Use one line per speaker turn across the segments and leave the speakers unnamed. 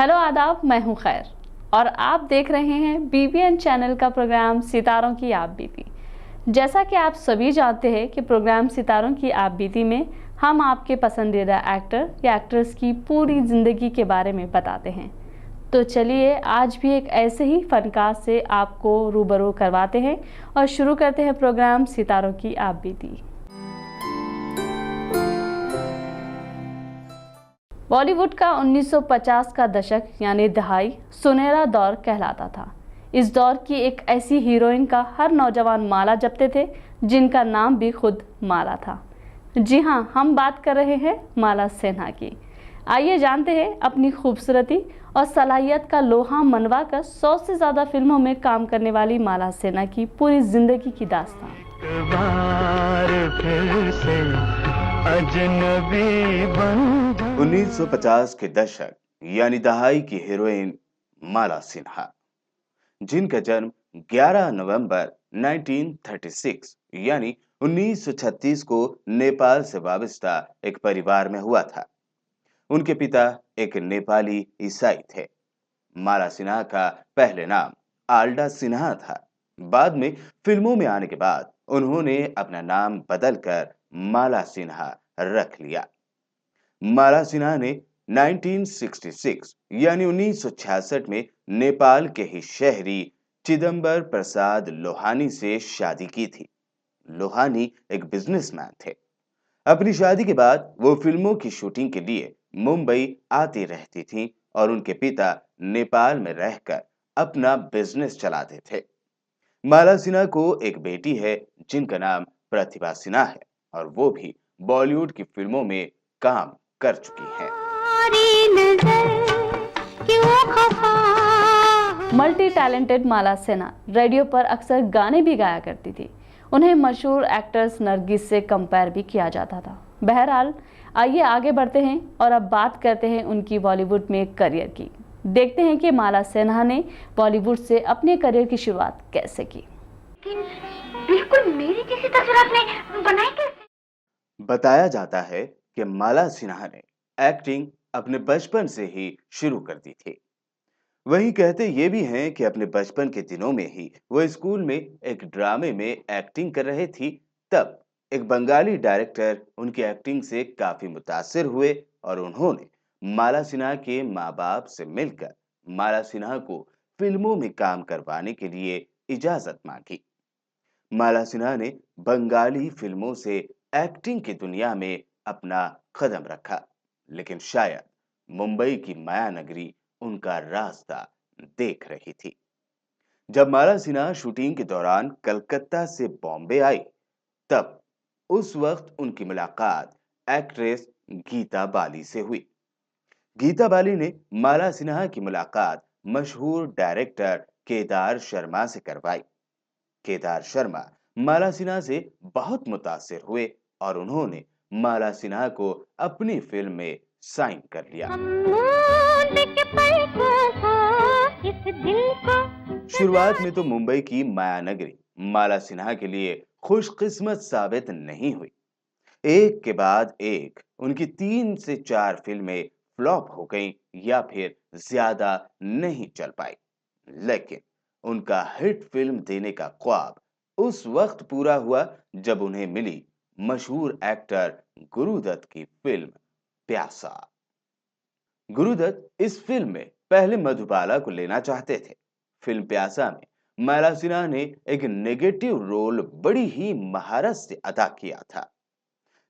Hello आदाब, मैं हूं खैर और आप देख रहे हैं बीबीएन चैनल का प्रोग्राम सितारों की आप बीती। जैसा कि आप सभी जानते हैं कि प्रोग्राम सितारों की आप बीती में हम आपके पसंदीदा एक्टर या एक्ट्रेस की पूरी ज़िंदगी के बारे में बताते हैं। तो चलिए आज भी एक ऐसे ही फनकार से आपको रूबरू करवाते हैं और शुरू करते हैं प्रोग्राम सितारों की आप बीती। बॉलीवुड का 1950 का दशक यानी दहाई सुनहरा दौर कहलाता था। इस दौर की एक ऐसी हीरोइन का हर नौजवान माला जपते थे जिनका नाम भी खुद माला था। जी हाँ, हम बात कर रहे हैं माला सिन्हा की। आइए जानते हैं अपनी खूबसूरती और सलाहियत का लोहा मनवा कर 100 से ज़्यादा फिल्मों में काम करने वाली माला सिन्हा की पूरी जिंदगी की दास्तान।
1950 के दशक यानी दहाई की हीरोइन माला सिन्हा, जिनका जन्म 11 नवंबर 1936 यानी 1936 को नेपाल से वाबस्ता एक परिवार में हुआ था। उनके पिता एक नेपाली ईसाई थे। माला सिन्हा का पहले नाम आल्डा सिन्हा था। बाद में फिल्मों में आने के बाद उन्होंने अपना नाम बदलकर माला सिन्हा रख लिया। माला सिन्हा ने 1966 यानी 1966 में नेपाल के ही शहरी चिदंबर प्रसाद लोहानी से शादी की थी। लोहानी एक बिजनेसमैन थे। अपनी शादी के बाद वो फिल्मों की शूटिंग के लिए मुंबई आती रहती थीं और उनके पिता नेपाल में रहकर अपना बिजनेस चलाते थे। माला सिन्हा को एक बेटी है जिनका नाम प्रतिभा सिन्हा है और वो भी बॉलीवुड की फिल्मों में काम कर चुकी हैं।
Multi talented Mala Sinha radio पर अक्सर गाने भी गाया करती थी। उन्हें मशहूर एक्टर्स नरगिस से कंपेयर भी किया जाता था। बहरहाल आइए आगे बढ़ते हैं और अब बात करते हैं उनकी बॉलीवुड में करियर की। देखते हैं कि माला सिन्हा ने बॉलीवुड से अपने करियर की शुरुआत कैसे की।
बिल्कुल मेरी जैसी तस्वीर आपने बनाई कैसे?
बताया जाता है कि माला सिन्हा ने एक्टिंग अपने बचपन से ही शुरू कर दी थी। वहीं कहते ये भी हैं कि अपने बचपन के दिनों में ही वो स्कूल में एक ड्रामे में एक्टिंग कर रहे थी। तब एक बंगाली डायरेक्टर उनकी एक्टिंग से काफी मुतासिर हुए और उन्होंने माला सिन्हा के माँ बाप से मिलकर माला सिन्हा को फिल्मों में काम करवाने के लिए इजाजत मांगी। माला सिन्हा ने बंगाली फिल्मों से एक्टिंग की दुनिया में अपना कदम रखा, लेकिन शायद मुंबई की माया नगरी उनका रास्ता देख रही थी। जब माला सिन्हा शूटिंग के दौरान कलकत्ता से बॉम्बे आई, तब उस वक्त उनकी मुलाकात एक्ट्रेस गीता बाली से हुई। गीता बाली ने माला सिन्हा की मुलाकात मशहूर डायरेक्टर केदार शर्मा से करवाई। केदार शर्मा माला सिन्हा से बहुत मुतासिर हुए और उन्होंने माला सिन्हा को अपनी फिल्म में साइन कर लिया। शुरुआत में तो मुंबई की माया नगरी माला सिन्हा के लिए खुशकिस्मत साबित नहीं हुई। एक के बाद एक उनकी 3 से 4 फिल्में फ्लॉप हो गईं या फिर ज्यादा नहीं चल पाई। लेकिन उनका हिट फिल्म देने का ख्वाब उस वक्त पूरा हुआ जब उन्हें मिली मशहूर एक्टर गुरुदत्त की फिल्म प्यासा। गुरुदत्त इस फिल्म में पहले मधुबाला को लेना चाहते थे। फिल्म प्यासा में माला सिन्हा ने एक नेगेटिव रोल बड़ी ही महारत से अदा किया था।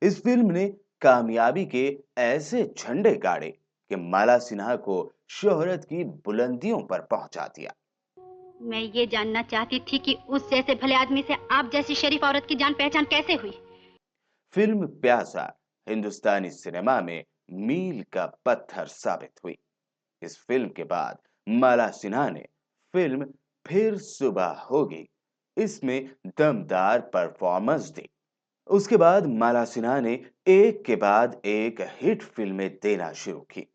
इस फिल्म ने कामयाबी के ऐसे झंडे गाड़े कि माला सिन्हा को शोहरत की बुलंदियों पर पहुंचा दिया।
मैं ये जानना चाहती थी कि उस जैसे भले आदमी से आप जैसी शरीफ औरत की जान पहचान कैसे हुई?
फिल्म प्यासा हिंदुस्तानी सिनेमा में मील का पत्थर साबित हुई। इस फिल्म के बाद माला सिन्हा ने फिल्म फिर सुबह होगी इसमें दमदार परफॉर्मेंस दी। उसके बाद माला सिन्हा ने एक के बाद एक हिट फिल्में देना शुरू की।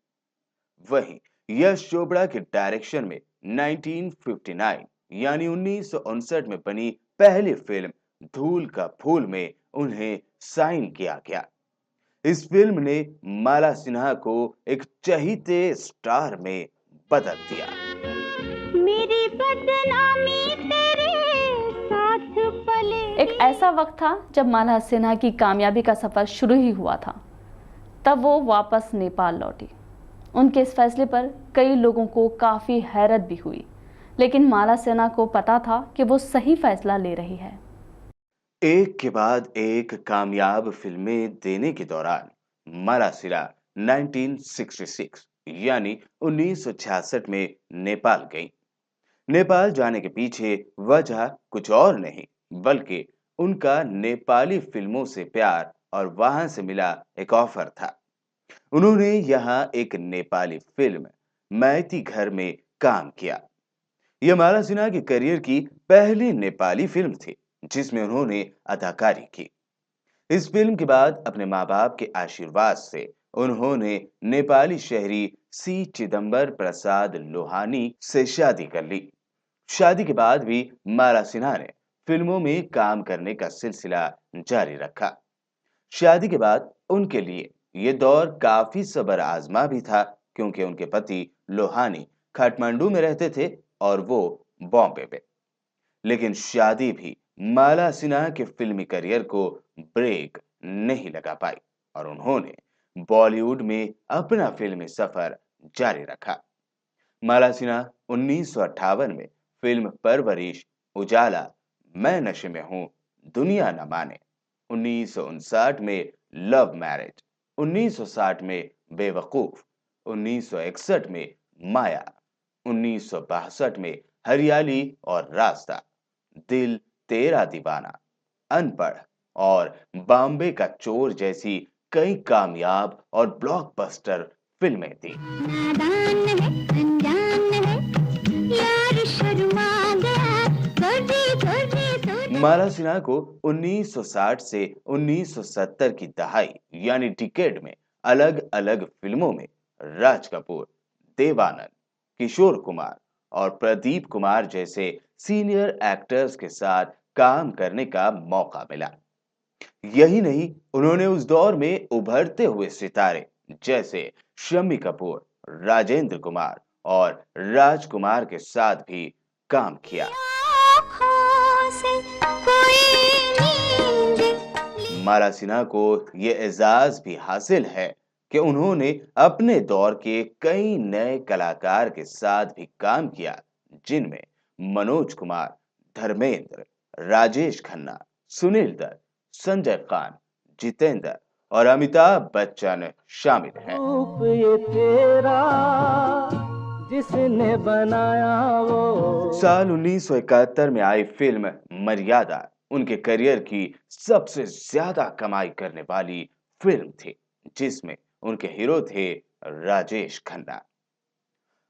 वहीं यश चोपड़ा के डायरेक्शन में 1959 यानी 1959 में बनी पहली फिल्म धूल का फूल में उन्हें साइन किया गया। इस फिल्म ने माला सिन्हा को एक चहीते स्टार में बदल दिया।
मेरी बदनामी तेरे साथ पले।
एक ऐसा वक्त था जब माला सिन्हा की कामयाबी का सफर शुरू ही हुआ था। तब वो वापस नेपाल लौटी। उनके इस फैसले पर कई लोगों को काफी हैरत भी हुई, लेकिन माला सिन्हा को पता था कि वो सही फैसला ले रही है।
एक के बाद एक कामयाब फिल्में देने के दौरान माला सिन्हा 1966 यानी 1966 में नेपाल गई। नेपाल जाने के पीछे वजह कुछ और नहीं बल्कि उनका नेपाली फिल्मों से प्यार और वहां से मिला एक ऑफर था। उन्होंने यहाँ एक नेपाली फिल्म मैती घर में काम किया। यह माला सिन्हा के करियर की पहली नेपाली फिल्म थी जिसमें उन्होंने अदाकारी की। इस फिल्म के बाद अपने माँ बाप के आशीर्वाद से उन्होंने नेपाली शहरी सी चिदंबर प्रसाद लोहानी से शादी कर ली। शादी के बाद भी माला सिन्हा ने फिल्मों में काम करने का सिलसिला जारी रखा। शादी के बाद उनके लिए ये दौर काफी सब्र आजमा भी था क्योंकि उनके पति लोहानी काठमांडू में रहते थे और वो बॉम्बे में। लेकिन शादी भी माला सिन्हा के फिल्मी करियर को ब्रेक नहीं लगा पाई और उन्होंने बॉलीवुड में अपना फिल्मी सफर जारी रखा। माला सिन्हा 1958 में फिल्म परवरिश, उजाला, मैं नशे में हूं, दुनिया न माने, 1959 में लव मैरिज, 1960 में बेवकूफ, 1961 में माया, 1962 में हरियाली और रास्ता, दिल तेरा दीवाना, अनपढ़ और बॉम्बे का चोर जैसी कई कामयाब और ब्लॉकबस्टर फिल्में थी। माला सिन्हा को 1960 से 1970 की दहाई यानी डिकेड में अलग अलग फिल्मों में राज कपूर, देवानंद, किशोर कुमार और प्रदीप कुमार जैसे सीनियर एक्टर्स के साथ काम करने का मौका मिला। यही नहीं, उन्होंने उस दौर में उभरते हुए सितारे जैसे शम्मी कपूर, राजेंद्र कुमार और राजकुमार के साथ भी काम किया। माला सिन्हा को ये एजाज भी हासिल है कि उन्होंने अपने दौर के कई नए कलाकार के साथ भी काम किया जिनमें मनोज कुमार, धर्मेंद्र, राजेश खन्ना, सुनील दत्त, संजय खान, जितेंद्र और अमिताभ बच्चन शामिल हैं।
ये तेरा जिसने बनाया वो।
साल 1971 में आई फिल्म मर्यादा उनके करियर की सबसे ज्यादा कमाई करने वाली फिल्म थी जिसमें उनके हीरो थे राजेश खन्ना।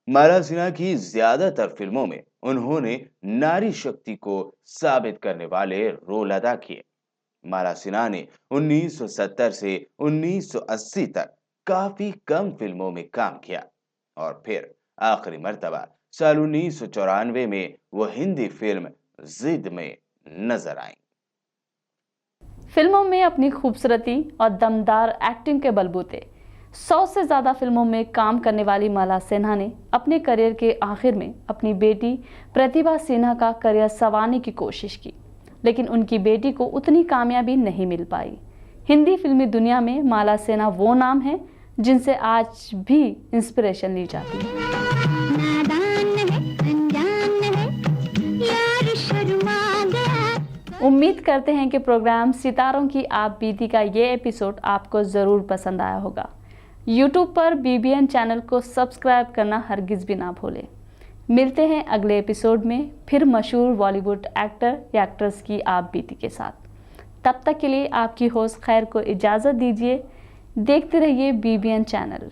माला सिन्हा की ज्यादातर फिल्मों में उन्होंने नारी शक्ति को साबित करने वाले रोल अदा किए। माला सिन्हा ने 1970 से 1980 तक काफी कम फिल्मों में काम किया और फिर आखिरी मर्तबा साल 1994 में वो हिंदी फिल्म जिद में नजर आई।
फिल्मों में अपनी खूबसूरती और दमदार एक्टिंग के बलबूते 100 से ज़्यादा फिल्मों में काम करने वाली माला सिन्हा ने अपने करियर के आखिर में अपनी बेटी प्रतिभा सिन्हा का करियर संवारने की कोशिश की, लेकिन उनकी बेटी को उतनी कामयाबी नहीं मिल पाई। हिंदी फिल्मी दुनिया में माला सिन्हा वो नाम है जिनसे आज भी इंस्पिरेशन ली जाती है। उम्मीद करते हैं कि प्रोग्राम सितारों की आप बीती का ये एपिसोड आपको ज़रूर पसंद आया होगा। YouTube पर BBN चैनल को सब्सक्राइब करना हरगिज़ भी ना भूलें। मिलते हैं अगले एपिसोड में फिर मशहूर बॉलीवुड एक्टर या एक्ट्रेस की आप बीती के साथ। तब तक के लिए आपकी होस्ट खैर को इजाज़त दीजिए। देखते रहिए BBN चैनल।